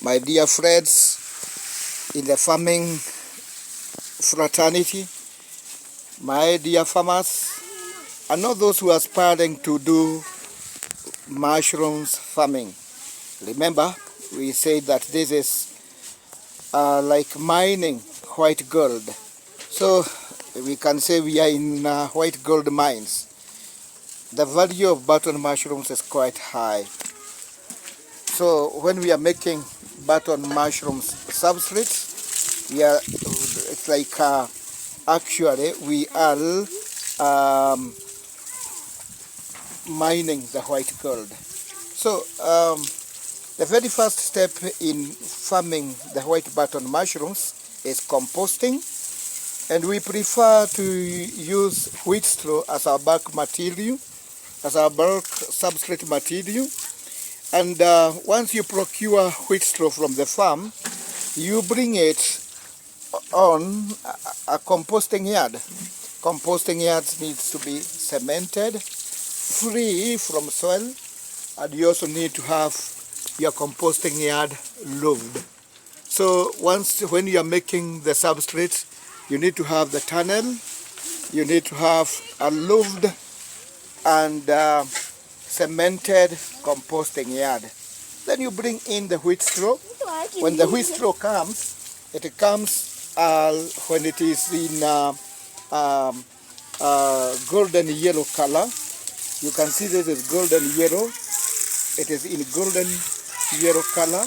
my dear friends in the farming fraternity, my dear farmers, and all those who are aspiring to do mushrooms farming. Remember, we said that this is like mining white gold. So we can say we are in white gold mines. The value of button mushrooms is quite high. So when we are making button mushrooms substrates, it's like actually we are mining the white gold. So the very first step in farming the white button mushrooms is composting, and we prefer to use wheat straw as our bulk material, as our bulk substrate material. And once you procure wheat straw from the farm, you bring it on a composting yard. Composting yards needs to be cemented, free from soil, and you also need to have your composting yard louved. So when you are making the substrate, you need to have the tunnel, you need to have a louved and cemented composting yard. Then you bring in the wheat straw. When the wheat straw comes, it comes when it is in golden yellow color. You can see this is golden yellow. It is in golden yellow color.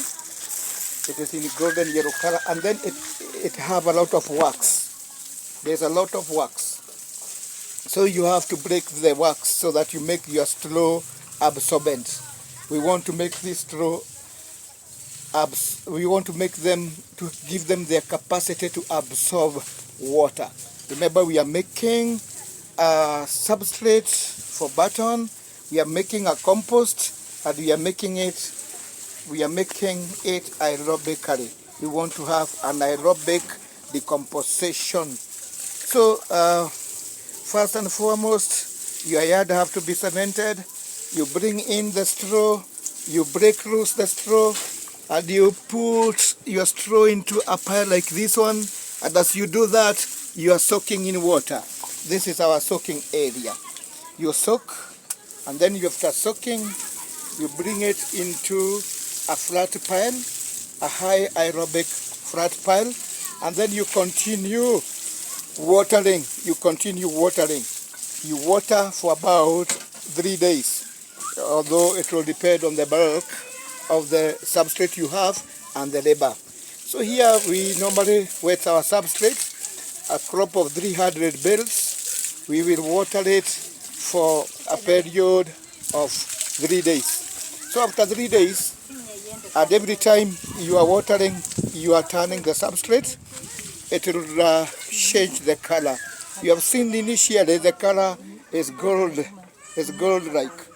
It is in golden yellow color, and then it have a lot of wax. There's a lot of wax. So you have to break the wax so that you make your straw absorbent. We want to make this straw we want to make them, to give them their capacity to absorb water. Remember, we are making a substrate for button, we are making a compost, and we are making it aerobically. We want to have an aerobic decomposition. So first and foremost, your yard have to be cemented. You bring in the straw, you break loose the straw, and you put your straw into a pile like this one. And as you do that, you are soaking in water. This is our soaking area. You soak, and then after soaking, you bring it into a flat pile, a high aerobic flat pile, and then you continue watering. You water for about 3 days, although it will depend on the bulk of the substrate you have and the labor. So here we normally wet our substrate, a crop of 300 bales. We will water it for a period of 3 days. So after 3 days, and every time you are watering, you are turning the substrate, it will change the color. You have seen initially the color is gold-like,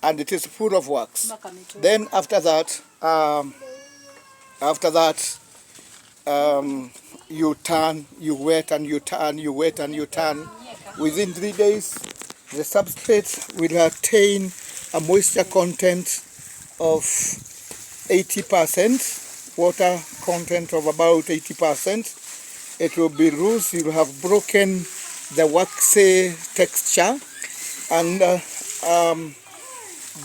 and it is full of wax. Then after that, you turn, you wet and you turn, you wet and you turn. Within 3 days, the substrate will attain a moisture content of 80%, water content of about 80%. It will be loose. You will have broken the waxy texture, and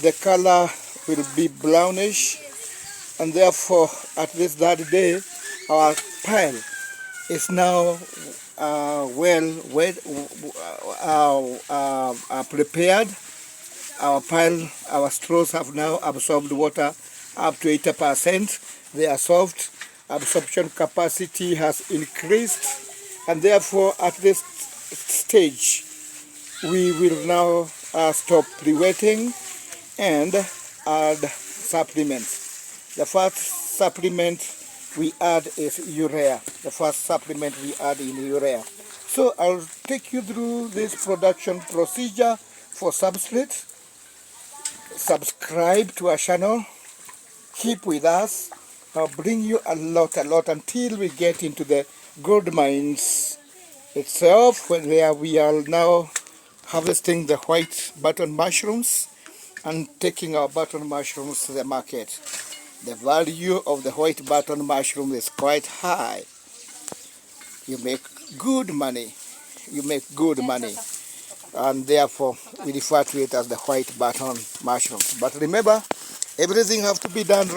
the color will be brownish, and therefore at this third day our pile is now prepared. Our straws have now absorbed water up to 80%. They are soft. Absorption capacity has increased, and therefore at this stage we will now stop pre-wetting and add supplements. The first supplement we add is urea. So I'll take you through this production procedure for substrate. Subscribe to our channel. Keep with us. I'll bring you a lot until we get into the gold mines itself, where we are now harvesting the white button mushrooms and taking our button mushrooms to the market. the value of the white button mushroom is quite high. You make good money. You make good money. And therefore, we refer to it as the white button mushrooms. But remember, everything has to be done right.